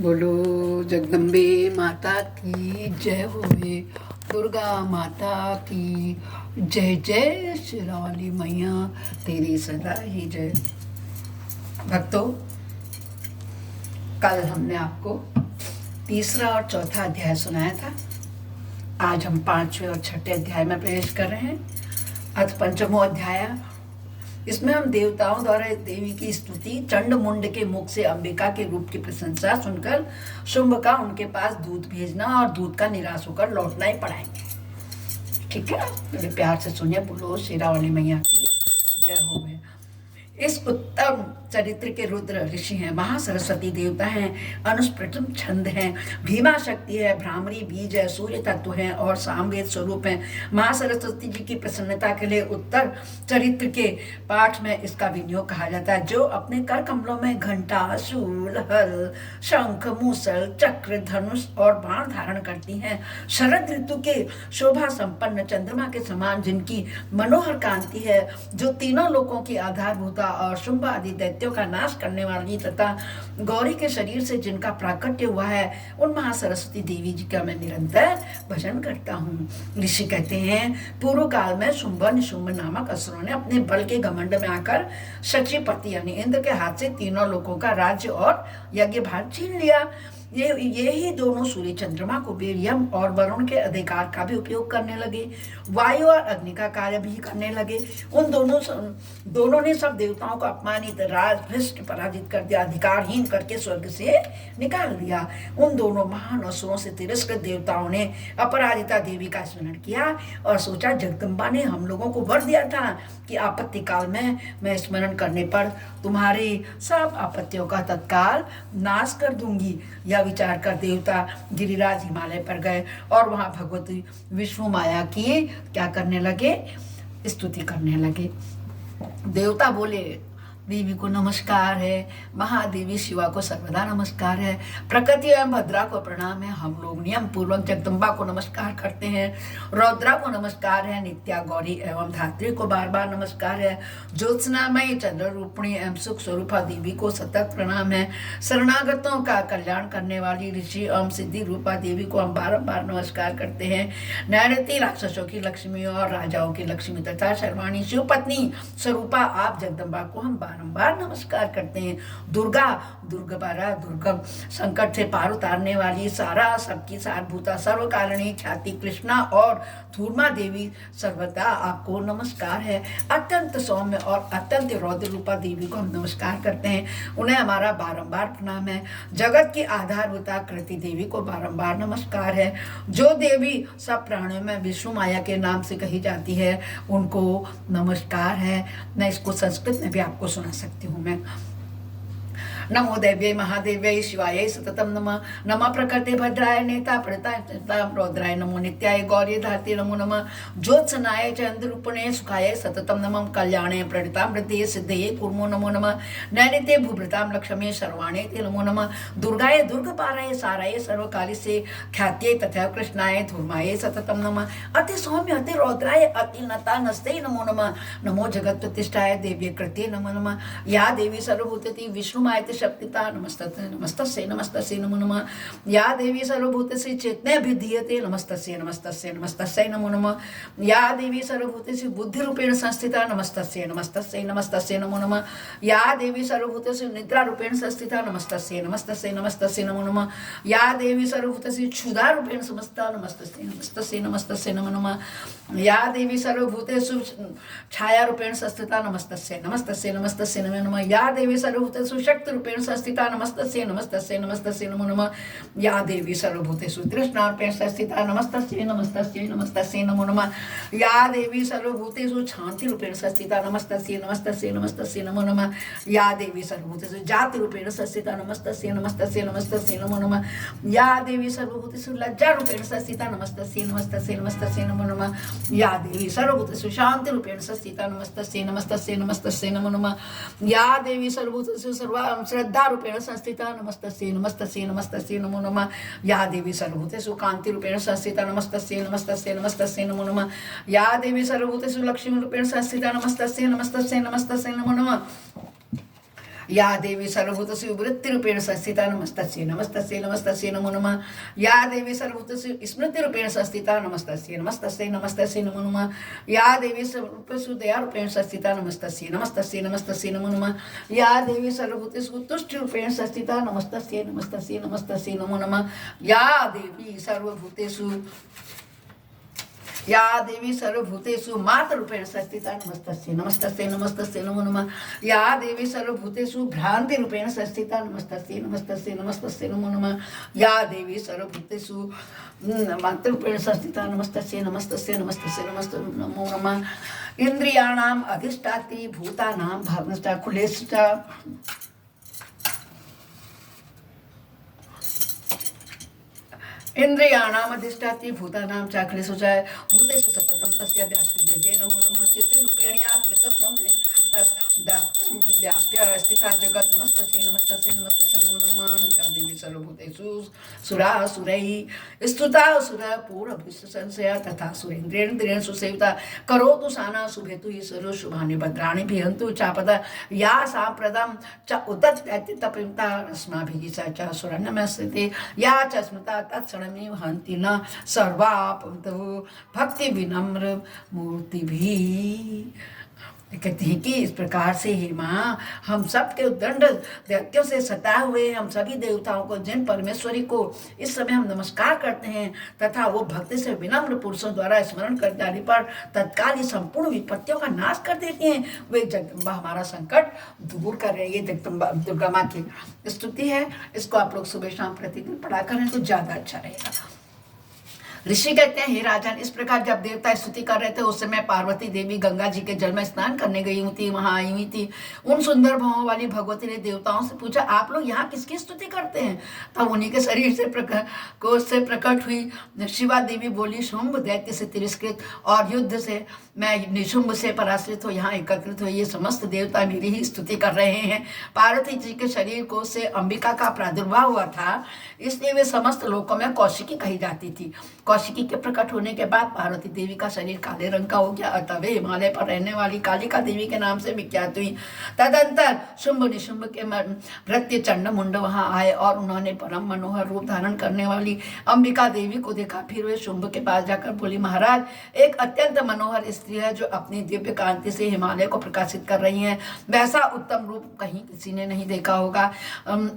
बोलो जगदम्बे माता की जय होवे, दुर्गा माता की जय जय, शेरावाली मैया तेरी सदा ही जय। भक्तों, कल हमने आपको तीसरा और चौथा अध्याय सुनाया था। आज हम पांचवें और छठे अध्याय में प्रवेश कर रहे हैं। अथ पंचमो अध्याय। इसमें हम देवताओं द्वारा देवी की स्तुति, चंड मुंड के मुख से अंबिका के रूप की प्रशंसा सुनकर शुंभ का उनके पास दूत भेजना और दूत का निराश होकर लौटना ही पड़ाएंगे। ठीक है, मेरे प्यार से सुनिए। बोलो शेरावाली मैया की जय हो। इस उत्तम चरित्र के रुद्र ऋषि हैं, महासरस्वती देवता हैं, अनुस्प्रथम छंद हैं, भीमा शक्ति है, भ्रामरी बीज है, सूर्य तत्व हैं और सामवेद स्वरूप हैं। महासरस्वती जी की प्रसन्नता के लिए उत्तर चरित्र के पाठ में इसका विनियोग कहा जाता है। जो अपने कर कमलों में घंटा, शूल, हल, शंख, मूसल, चक्र, धनुष और बाण धारण करती हैं। शरद ऋतु के शोभा संपन्न चंद्रमा के समान जिनकी मनोहर कांति है, जो तीनों लोकों की आधारभूता और शुंभ आदि दैत्यों का नाश करने वाली तथा गौरी के शरीर से जिनका प्राकट्य हुआ है, उन महासरस्वती देवी जी का मैं निरंतर भजन करता हूँ। ऋषि कहते हैं, पूर्व काल में शुंभ निशुंभ नामक असुरों ने अपने बल के घमंड में आकर शचीपति यानी इंद्र के हाथ से तीनों लोकों का राज्य और यज्ञ भार छीन लिया। ये ही दोनों सूर्य चंद्रमा कुबेर, यम और वरुण के अधिकार का भी उपयोग करने लगे, वायु और अग्नि का कार्य भी करने लगे। उन दोनों ने सब देवताओं को अपमानित, राज भ्रष्ट, पराजित कर दिया, अधिकारहीन करके स्वर्ग से निकाल दिया। उन दोनों महान असुरों से तिरस्कृत देवताओं ने अपराजिता देवी का स्मरण किया और सोचा, जगदम्बा ने हम लोगों को वर दिया था कि आपत्ति काल में मैं स्मरण करने पर तुम्हारे सब आपत्तियों का तत्काल नाश कर दूंगी। यह विचार कर देवता गिरिराज हिमालय पर गए और वहां भगवती विष्णु माया की क्या करने लगे, स्तुति करने लगे। देवता बोले, देवी को नमस्कार है, महादेवी शिवा को सर्वदा नमस्कार है, प्रकृति एवं भद्रा को प्रणाम है, हम लोग नियम पूर्वक जगदम्बा को नमस्कार करते हैं, रौद्रा को नमस्कार है, नित्या गौरी एवं धात्री को बार बार नमस्कार है, ज्योत्सनामयी चंद्र रूपणी एवं सुख स्वरूपा देवी को सतत प्रणाम है, शरणागतों का कल्याण करने वाली ऋषि एवं सिद्धि रूपा देवी को हम बारंबार नमस्कार करते हैं, नैऋति राक्षसों की लक्ष्मी और राजाओं की लक्ष्मी तथा शर्वाणी शिव पत्नी स्वरूपा आप जगदम्बा को हम बारंबार नमस्कार करते हैं। दुर्गा, दुर्गबारा, दुर्गम, संकट से पार उतारने वाली, सारा सबकी सारभूता, सर्वकारिणी, ख्याति कृष्णा और धूर्मा देवी सर्वदा आपको नमस्कार है। अत्यंत सौम्य और अत्यंत रौद्र रूपा देवी को हम नमस्कार करते हैं, उन्हें हमारा बारंबार प्रणाम है। जगत की आधारभूता कृति देवी को बारंबार नमस्कार है। जो देवी सब प्राणियों में विष्णु माया के नाम से कही जाती है, उनको नमस्कार है। मैं इसको संस्कृत में भी आपको सुना सकती हूँ। मैं नमो देव्यै महादेव्यै शिवायै सततं नमः। नमः प्रकृते भद्राय नेता प्रताय रौद्राय नमो नित्याय गौरी धात्री नमो नमः। ज्योत्सनाय चंद्ररूपणे सुखाय सततं नमः। कल्याणे प्रणितामृते सिद्धये कुर्मो नमो नमः। नैनिते भूभृतां लक्ष्मी सर्वाणे ते नमो नमः। दुर्गाय दुर्गपाराय साराय सर्वकालिसे ख्यात्यै तथा कृष्णाय धूर्माय सततं नमः। अति सौम्य अति रौद्राय अति नता नस्ते नमो नमः। नमो जगत प्रतिष्ठाय देव्ये कृते नमो नमः। या देवी सर्वभूतेति विष्णुमायते शक्तिता नमस्तस्यै नमस्तस्यै नमस्तस्यै नमो नमः। या देवी सर्वभूतेषु चेतने विधीयते नमस्तस्यै नमस्तस्यै नमस्तस्यै नमो नमः। या देवी सर्वभूतेषु बुद्धिरूपेण संस्थिता नमस्तस्यै नमस्तस्यै नमस्तस्यै नमो नमः। या देवी सर्वभूतेषु निद्रारूपेण संस्थिता नमस्तस्यै नमस्तस्यै नमस्तस्यै नमो नमः। या देवी सर्वभूतेषु क्षुधारूपेण समस्ता नमस्तस्यै नमस्तस्यै नमस्तस्यै नमो नमः। या देवी सर्वभूतेषु छायारूपेण संस्थिता नमस्तस्यै नमस्तस्यै नमस्तस्यै नमो नमः। या देवी सर्वभूतेषु शक्तिरूपेण संस्थिता नमस्तस्यै नमस्तस्यै नमस्तस्यै नमो नमः। या देवी सर्वभूतेषु तृष्णारूपेण संस्थिता नमस्तस्यै नमस्तस्यै नमस्तस्यै नमो नमः। या देवी सर्वभूतेषु शांतिरूपेण संस्थिता नमस्तस्यै नमस्तस्यै नमस्तस्यै नमो नमः। या देवी सर्वभूतेषु जातिरूपेण संस्थिता नमस्तस्यै नमस्तस्यै नमस्तस्यै नमो नमः। या देवी सर्वभूतेषु लज्जारूपेण संस्थिता नमस्तस्यै नमस्तस्यै नमस्तस्यै नमो नमः। या देवी सर्वभूतेषु शांतिरूपेण संस्थिता नमस्तस्यै नमस्तस्यै नमस्तस्यै नमो नमः। या देवी सर्वभूतेषु श्रद्धा रूपेण संस्थिता नमस्तस्यै नमस्तस्यै नमस्तस्यै नमो नमः। या देवी सर्वभूतेषु कांति रूपेण संस्थिता नमस्तस्यै नमस्तस्यै नमस्तस्यै नमो नमः। या देवी सर्वभूतेषु लक्ष्मी रूपेण संस्थिता नमस्तस्यै नमस्तस्यै नमस्तस्यै नमो नमः। या देवी सर्वभूतस्य वृत्तिरूपेण संस्थिता नमस्तस्यै नमस्तस्यै नमस्तस्यै नमो नमः। या देवी सर्वभूतस्य स्मृतिरूपेण संस्थिता नमस्तस्यै नमस्तस्यै नमस्तस्यै नमो नमः। या देवी सर्वभूतेषु दयारूपेण संस्थिता नमस्तस्यै नमस्तस्यै नमस्तस्यै नमो नमः। या देवी सर्वभूतेषु तुष्टिरूपेण संस्थिता नमस्तस्यै नमस्तस्यै नमस्तस्यै नमो नमः। या देवी सर्वभूतेषु मातृरूपेण संस्थिता नमस्तस्यै नमस्तस्यै नमस्तस्यै नमो नमः। या देवी सर्वभूतेषु भ्रांतिरूपेण संस्थिता नमस्तस्यै नमस्तस्यै नमस्तस्यै नमो नमः। या देवी सर्वभूतेषु मातृरूपेण संस्थिता नमस्तस्यै नमस्तस्यै नमस्तस्यै नमस्तस्यै नमो नमः। इंद्रियाणाम अधिष्ठात्री भूतानाम भावनष्टा कुलेष्टा इंद्रियाणाम अधिष्ठात्री भूतानाम चाखलेषु च भूतेषु सततं तस्य व्याप्तिर्जये नमो नमः। चित्तरूपेण या कृतस्नं व्याप्य स्थिता जगत् नमस्तस्यै नमस्तस्यै नमस्तस्यै नमो नमः। या देवी सर्वभूतेषु सुरासुरैः स्तुता सुरपूर्वभूषिता संशया तथा सुरेन्द्रेन्द्रियेण सुसेविता करोतु साना शुभेतु ईश्वरो शुभानि भद्राणि भिहन्तु चापदा या साम्प्रदं च उदत्तपिता अस्माभिः च सुरन्नमस्ते या च स्मृता तत्क्षणमेव हन्ति न सर्वापन्तु भक्ति विनम्र मूर्ति भी। कहते हैं कि इस प्रकार से हे माँ, हम सब के दंड दैत्यों से सताए हुए हम सभी देवताओं को, जिन परमेश्वरी को इस समय हम नमस्कार करते हैं तथा वो भक्ति से विनम्र पुरुषों द्वारा स्मरण कर जाने पर तत्काल ये संपूर्ण विपत्तियों का नाश कर देती हैं। वे जगदम्बा हमारा संकट दूर कर रही है। जगदम्बा दुर्गा माँ की स्तुति है, इसको आप लोग सुबह शाम प्रतिदिन पढ़ा करें तो ज्यादा अच्छा रहेगा। ऋषि कहते हैं, हे राजन, इस प्रकार जब देवता स्तुति कर रहे थे उस समय पार्वती देवी गंगा जी के जल में स्नान करने गई हुई थी, वहां आई हुई थी। उन सुंदर भावों वाली भगवती ने देवताओं से पूछा, आप लोग यहाँ किसकी स्तुति करते हैं? तब उन्हीं के शरीर से प्रकट हुई शिवा देवी बोली, शुंभ दैत्य से तिरस्कृत और युद्ध से मैं निशुंभ से पराश्रित हो यहाँ एकत्रित हुए ये समस्त देवता मेरी ही स्तुति कर रहे हैं। पार्वती जी के शरीर को से अंबिका का प्रादुर्भाव हुआ था, इसलिए वे समस्त लोकों में कौशिकी कही जाती थी। कौशिकी के प्रकट होने के बाद पार्वती देवी का शरीर काले रंग का हो गया, अतः वे हिमालय पर रहने वाली कालिका देवी के नाम से विख्यात हुई। तदंतर शुंभ निशुंभ के भृत्य चंड मुंड वहां आए और उन्होंने परम मनोहर रूप धारण करने वाली अंबिका देवी को देखा। फिर वे शुंभ के पास जाकर बोली, महाराज, एक अत्यंत मनोहर स्त्री है जो अपनी दिव्य कांति से हिमालय को प्रकाशित कर रही है। वैसा उत्तम रूप कहीं किसी ने नहीं देखा होगा।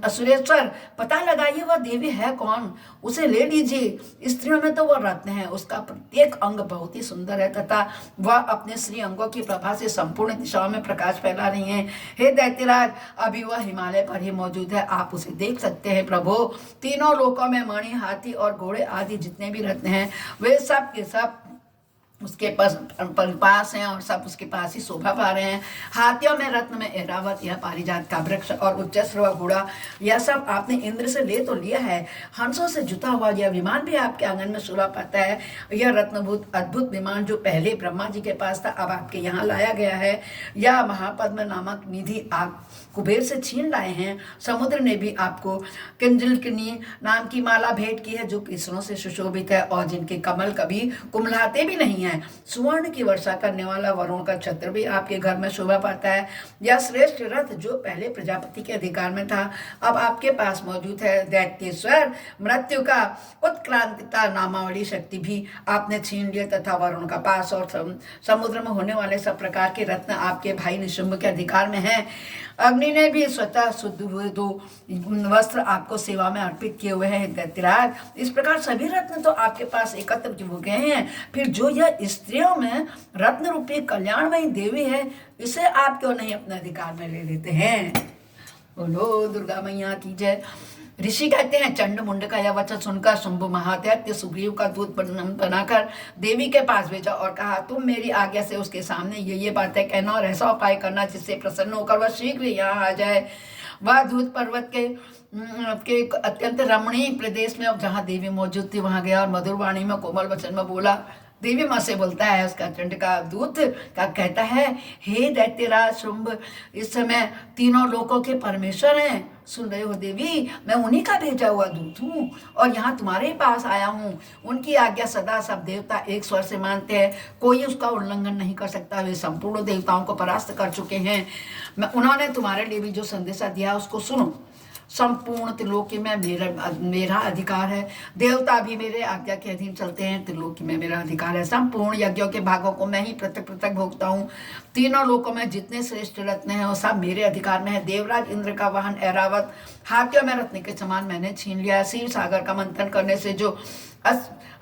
असुरेश्वर, पता लगाइए वह देवी है कौन, उसे ले लीजिए। स्त्रियों में तो वह रत्न है, उसका प्रत्येक अंग बहुत ही सुंदर है तथा वह अपने श्री अंगों की प्रभा से संपूर्ण दिशाओं में प्रकाश फैला रही है। हे दैत्यराज, अभी वह हिमालय पर ही मौजूद है, आप उसे देख सकते हैं। प्रभु, तीनों लोकों में मणि, हाथी और घोड़े आदि जितने भी रत्न हैं वे सब के सब उसके पास हैं और सब उसके पास ही शोभा पा रहे हैं। हाथियों में रत्न में ऐरावत, यह पारिजात का वृक्ष और उच्चश्रवा घोड़ा, यह सब आपने इंद्र से ले तो लिया है। हंसों से जुता हुआ यह विमान भी आपके आंगन में शोभा पाता है। यह रत्नभूत अद्भुत विमान जो पहले ब्रह्मा जी के पास था, अब आपके यहाँ लाया गया है। यह महापद्म नामक निधि आप कुबेर से छीन लाए हैं। समुद्र ने भी आपको किंजलकिनी नाम की माला भेंट की है जो कृष्णों से सुशोभित है और जिनके कमल कभी कुमलाते भी नहीं है। सुवर्ण की वर्षा करने वाला वरुण का छत्र भी आपके घर में शोभा पाता है। यह श्रेष्ठ रथ जो पहले प्रजापति के अधिकार में था अब आपके पास मौजूद है। दैत्येश्वर, मृत्यु का उत्क्रांतिता नामावली शक्ति भी आपने छीन लिया तथा वरुण का पास और समुद्र में होने वाले सब प्रकार के रत्न आपके भाई निशुंभ के अधिकार में है। अग्नि ने भी स्वतः शुद्ध हुए 2 वस्त्र आपको सेवा में अर्पित किए हुए हैं। दैत्यराज, इस प्रकार सभी रत्न तो आपके पास एकत्र हो गए हैं, फिर जो यह स्त्रियों में रत्न रूपी कल्याणमयी देवी है, इसे आप क्यों नहीं अपने अधिकार में ले लेते हैं? बोलो दुर्गा मैया की जय। ऋषि कहते हैं, चंड मुंड का यह वचन सुनकर शुंभ महादैत्य सुग्रीव का दूत बनाकर देवी के पास भेजा और कहा, तुम मेरी आज्ञा से उसके सामने ये बातें कहना और ऐसा उपाय करना जिससे प्रसन्न होकर वह शीघ्र यहाँ आ जाए। वह दूत पर्वत के अत्यंत रमणीय प्रदेश में, अब जहाँ देवी मौजूद थी वहां गया और मधुर वाणी में कोमल वचन में बोला, देवी माँ से बोलता है, उसका चंड का दूत का कहता है, हे दैत्यराज शुंभ, इस समय तीनों लोकों के परमेश्वर हैं, सुन रहे हो देवी, मैं उन्हीं का भेजा हुआ दूत हूँ और यहाँ तुम्हारे पास आया हूँ। उनकी आज्ञा सदा सब देवता एक स्वर से मानते हैं, कोई उसका उल्लंघन नहीं कर सकता। वे संपूर्ण देवताओं को परास्त कर चुके हैं। उन्होंने तुम्हारे लिए भी जो संदेशा दिया उसको सुनो। संपूर्ण त्रिलोकी में मेरा अधिकार है। देवता भी मेरे आज्ञा के अधीन चलते हैं। त्रिलोकी में मेरा अधिकार है। संपूर्ण यज्ञों के भागों को मैं ही पृथक पृथक भोगता हूँ। तीनों लोकों में जितने श्रेष्ठ रत्न हैं वो सब मेरे अधिकार में है। देवराज इंद्र का वाहन ऐरावत हाथियों में रत्न के समान मैंने छीन लिया। क्षीर सागर का मंथन करने से जो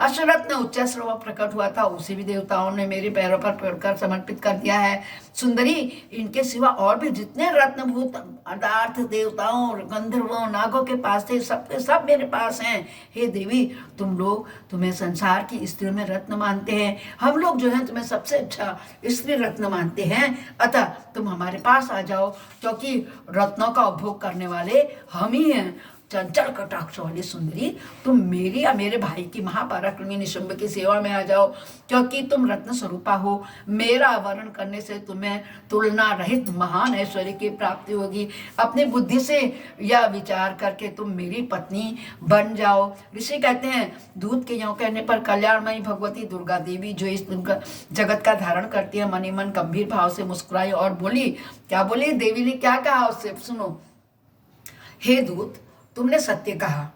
अश्वरत्न उच्च स्रव प्रकट हुआ था उसे भी देवताओं ने मेरे पैरों पर पड़कर समर्पित कर दिया है। सुंदरी, इनके सिवा और भी जितने रत्नभूत पदार्थ देवताओं, गंधर्वों, नागों के पास थे, सबके सब मेरे पास हैं। हे देवी, तुम्हें संसार की स्त्री में रत्न मानते हैं। हम लोग जो हैं तुम्हें सबसे अच्छा स्त्री रत्न मानते हैं। अतः तुम हमारे पास आ जाओ, क्योंकि रत्नों का उपभोग करने वाले हम ही हैं। चंचल कटाक्ष वाली सुंदरी, तुम मेरी या मेरे भाई की महापराक्रमी निशुंभ की सेवा में आ जाओ, क्योंकि तुम रत्न स्वरूपा हो। मेरा वर्ण करने से तुम्हें तुलना रहित महान ऐश्वर्य की प्राप्ति होगी। अपनी बुद्धि से यह विचार करके तुम मेरी पत्नी बन जाओ। ऋषि कहते हैं, दूत के यों कहने पर कल्याणमयी भगवती दुर्गा देवी, जो इस जगत का धारण करती है, मनी मन गंभीर भाव से मुस्कुराई और बोली। क्या बोली? देवी ने क्या कहा उससे, सुनो। हे दूत, तुमने सत्य कहा,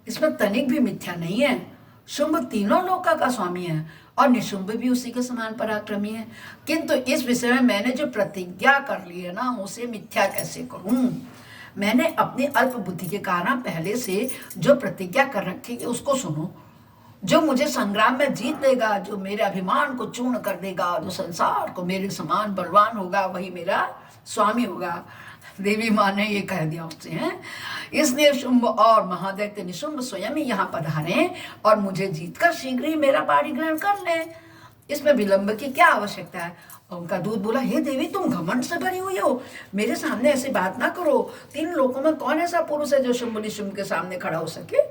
इसमें तनिक भी मिथ्या नहीं है। शुंभ तीनों लोका का स्वामी है और निशुंभ भी उसी के समान पराक्रमी है, किंतु इस विषय में मैंने जो प्रतिज्ञा कर ली है ना, उसे मिथ्या कैसे करूं? मैंने अपनी अल्प बुद्धि के कारण पहले से जो प्रतिज्ञा कर रखी है उसको सुनो। जो मुझे संग्राम में जीत लेगा, जो मेरे अभिमान को चूर्ण कर देगा, जो संसार को मेरे समान बलवान होगा, वही मेरा स्वामी होगा। देवी माँ ने ये कह दिया उससे, हैं। इसलिए शुंभ और महादैत्य निशुंभ स्वयं ही यहाँ पधारे और मुझे जीतकर शीघ्र ही मेरा पाणी ग्रहण कर ले। इसमें विलंब की क्या आवश्यकता है? और उनका दूत बोला, हे देवी, तुम घमंड से भरी हुई हो, मेरे सामने ऐसी बात ना करो। 3 लोकों में कौन ऐसा पुरुष है जो शुंभ निशुंभ के सामने खड़ा हो सके?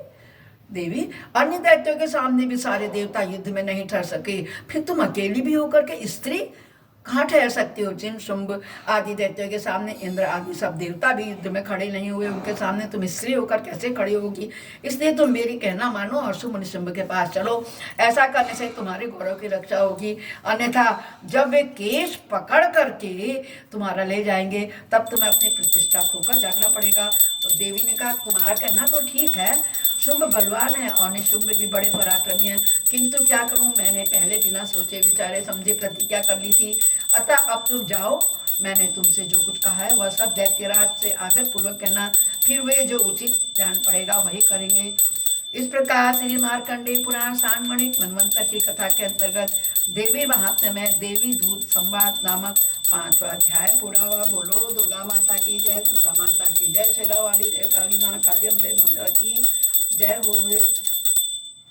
देवी, अन्य दैत्यों के सामने भी सारे देवता युद्ध में नहीं ठहर सके, फिर तुम अकेली भी होकर के स्त्री कहाँ ठहर सकती हो? जिन शुंभ आदि दैत्यों के सामने इंद्र आदि सब देवता भी युद्ध में खड़े नहीं हुए, उनके सामने तुम स्त्री होकर कैसे खड़ी होगी? इसलिए तुम मेरी कहना मानो और शुंभ निशुंभ के पास चलो। ऐसा करने से तुम्हारे गौरव की रक्षा होगी। अन्यथा जब वे केश पकड़ करके तुम्हारा ले जाएंगे, तब तुम्हें अपनी प्रतिष्ठा खोकर जागना पड़ेगा। तो देवी ने कहा, तुम्हारा कहना तो ठीक है, शुंभ बलवान है और निशुंभ भी बड़े पराक्रमी हैं, किंतु क्या करूं, मैंने पहले बिना सोचे विचारे समझे प्रतिज्ञा कर ली थी। अतः अब तुम जाओ, मैंने तुमसे जो कुछ कहा है वह सब दैत्यराज से आदर पूर्वक कहना, फिर वे जो उचित जान पड़ेगा वही करेंगे। इस प्रकार श्री मार्कंडेय पुराण सांगमणिक मनवंतर की कथा के अंतर्गत देवी महात्म्य में देवी दूत संवाद नामक 5वां अध्याय पूरा हुआ। बोलो दुर्गा माता की जय, दुर्गा माता की जय, शेरा वाली जय, काली माँ काली अम्बे मंगला की जय हो।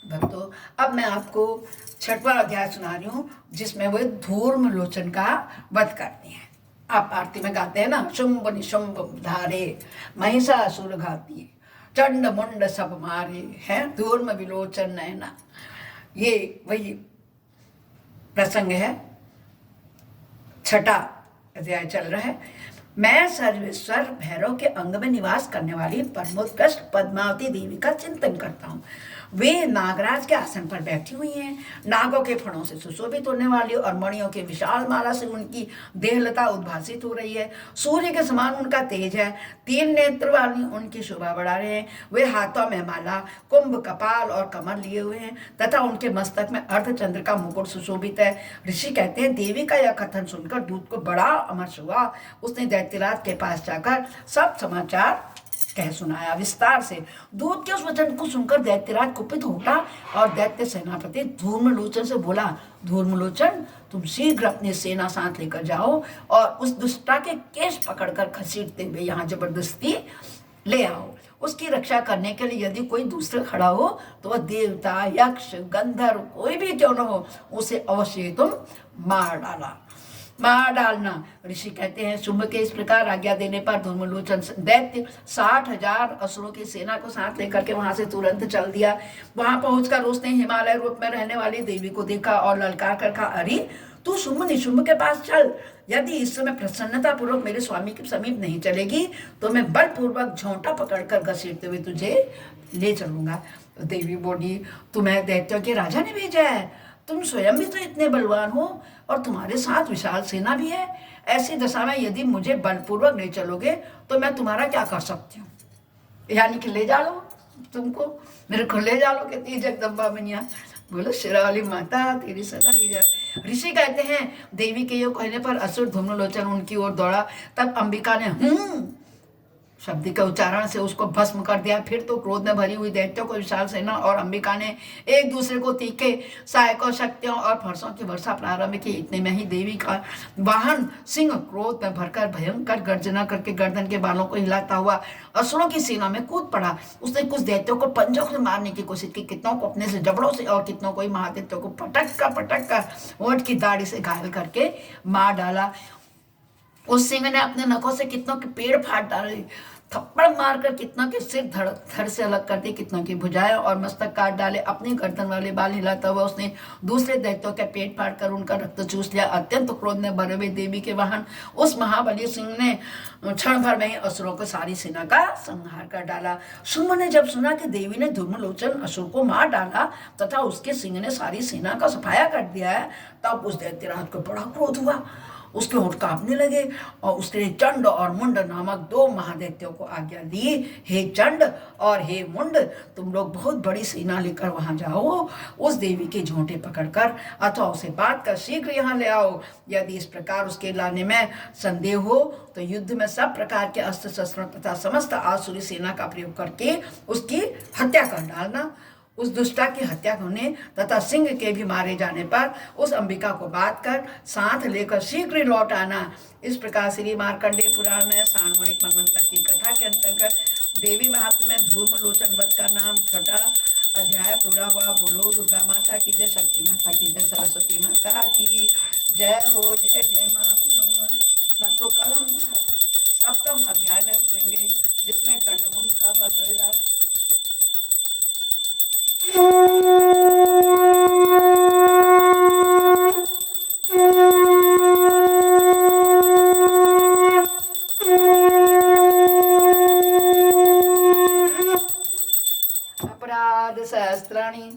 भक्तों, अब मैं आपको 6वां अध्याय सुना रही हूँ, जिसमें वो धूर्म लोचन का वध करती है। आप आरती में गाते हैं ना, शुंभ निशुंभ धारे महिषासुर घाती, चंड मुंड सब मारे, हैं धूर्म विलोचन नैना। ये वही प्रसंग है। 6वां अध्याय चल रहा है। मैं सर्वेश्वर भैरव के अंग में निवास करने वाली परमोत्कृष्ट पद्मावती देवी का चिंतन करता हूँ। वे नागराज के आसन पर बैठी हुई हैं, नागों के फणों से सुशोभित होने वाली और मणियों के विशाल माला से उनकी देहलता उद्भासित हो रही है। सूर्य के समान उनका तेज है, 3 नेत्र वाली उनकी शोभा बढ़ा रहे हैं। वे हाथों में माला, कुंभ, कपाल और कमर लिए हुए हैं तथा उनके मस्तक में अर्धचंद्र का मुकुट सुशोभित है। ऋषि कहते हैं, देवी का यह कथन सुनकर दूत को बड़ा अमर्ष हुआ। उसने दैत्यराज के पास जाकर सब समाचार कह सुनाया विस्तार से। दूत के उस वचन को सुनकर दैत्यराज कुपित उठा और दैत्य सेनापति धूर्मलोचन से बोला, धूर्मलोचन, तुम शीघ्र अपनी सेना साथ लेकर जाओ और उस दुष्टा के केश पकड़कर घसीटते हुए यहाँ जबरदस्ती ले आओ। उसकी रक्षा करने के लिए यदि कोई दूसरा खड़ा हो तो वह देवता, यक्ष, गंधर्व कोई भी क्यों न हो, उसे अवश्य तुम मार डाला। मार डालना। ऋषि कहते हैं शुंभ के इस प्रकार आज्ञा देने पर धूम्रलोचन दैत्य 60,000 असुरों की सेना को साथ लेकर के वहां से तुरंत चल दिया। वहां पहुंचकर उसने हिमालय रूप में रहने वाली देवी को देखा और ललकार कर कहा, अरे तू शुंभ निशुंभ के पास चल, यदि इस समय प्रसन्नता पूर्वक मेरे स्वामी के समीप नहीं चलेगी तो मैं बलपूर्वक झोंटा पकड़कर घसीटते हुए तुझे ले चलूंगा। तो देवी बोली, तुम्हें दैत्यों के राजा ने भेजा है, तुम स्वयं भी तो इतने बलवान हो और तुम्हारे साथ विशाल सेना भी है, ऐसी दशा में यदि मुझे बलपूर्वक नहीं चलोगे तो मैं तुम्हारा क्या कर सकती हूँ, यानी कि ले जा लो, तुमको मेरे को ले जा लो, कहती है जगदम्बा मैया। बोलो शेरावाली माता तेरी सदा ही जाए। ऋषि कहते हैं देवी के ये कहने पर असुर धूम्रलोचन उनकी ओर दौड़ा। तब अंबिका ने शब्द के उच्चारण से उसको भस्म कर दिया। फिर तो क्रोध में भरी हुई दैत्यों को विशाल सेना और अंबिका ने एक दूसरे को तीखे सहायकों शक्तियों और फरसों की वर्षा प्रारंभ की। इतने में ही देवी का वाहन सिंह क्रोध में भरकर भयंकर गर्जना करके गर्दन के बालों को हिलाता हुआ असुरों की सेना में कूद पड़ा। उसने कुछ दैत्यों को पंजों से मारने की कोशिश की, कितनों को अपने से जबड़ों से और कितनों को महादैत्यों को पटक कर ओंठ की दाढ़ी से घायल करके मार डाला। उस सिंह ने अपने नखों से कितनों के पेड़ फाड़ डाले, थप्पड़ मारकर कितनों के सिर धड़ से अलग कर दिए, कितनों की भुजाएं और मस्तक काट डाले। अपने गर्दन वाले बाल हिलाता हुआ उसने दूसरे दैत्यों के पेट फाड़कर उनका रक्त चूस लिया। अत्यंत क्रोध में भरे हुए देवी के वाहन उस महाबली सिंह ने क्षण भर में ही असुरों को सारी सेना का संहार कर डाला। शुंभ ने जब सुना कि देवी ने धूम्रलोचन असुर को मार डाला तथा उसके सिंह ने सारी सेना का सफाया कर दिया है, तब उस दैत्यराज को बड़ा क्रोध हुआ। उसके होंठ कांपने लगे और उसने चंड और मुंड नामक 2 महादैत्यों को आज्ञा दी, हे चंड और हे मुंड, तुम लोग बहुत बड़ी सेना लेकर वहां जाओ, उस देवी के झोंटे पकड़कर अथवा उसे बांध कर शीघ्र यहाँ ले आओ। यदि इस प्रकार उसके लाने में संदेह हो तो युद्ध में सब प्रकार के अस्त्र शस्त्रों तथा समस्त आसुरी सेना का प्रयोग करके उसकी हत्या कर डालना। उस दुष्टा की हत्या होने तथा सिंह के भी मारे जाने पर उस अंबिका को बात कर साथ लेकर शीघ्र लौट आना। इस प्रकार श्री मार्कंडेय पुराण में साणवणिक मनवंतर की कथा के अंतर्गत देवी महात्म्य में धूम्रलोचन वध का नाम 6ठा अध्याय पूरा हुआ। बोलो दुर्गा माता की जय, शक्ति माता की जय, सरस्वती माता की जय हो। जय जय माता। भक्तों कल हम 7वें अध्याय में उतरेंगे जिसमें चंडमुंड का वध होगा। अपराध सहस्राणि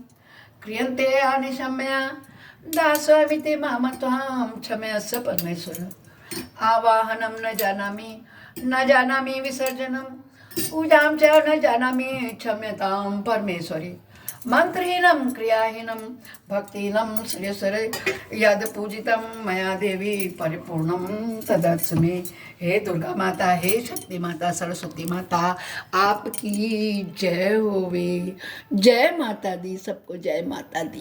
क्रियन्ते अनिशम्य दासमिति माम त्वां क्षमस्व परमेश्वर। आवाहनं न जानामि विसर्जनं पूजां च न जानामि क्षम्यतां परमेश्वरी। मंत्रहीनं क्रियाहीनं भक्तिहीनं श्रेयसर यद पूजितं मया देवी परिपूर्णं तदस्तु मे। हे दुर्गा माता, हे शक्ति माता, सरस्वती माता, आपकी जय होवे। जय माता दी, सबको जय माता दी।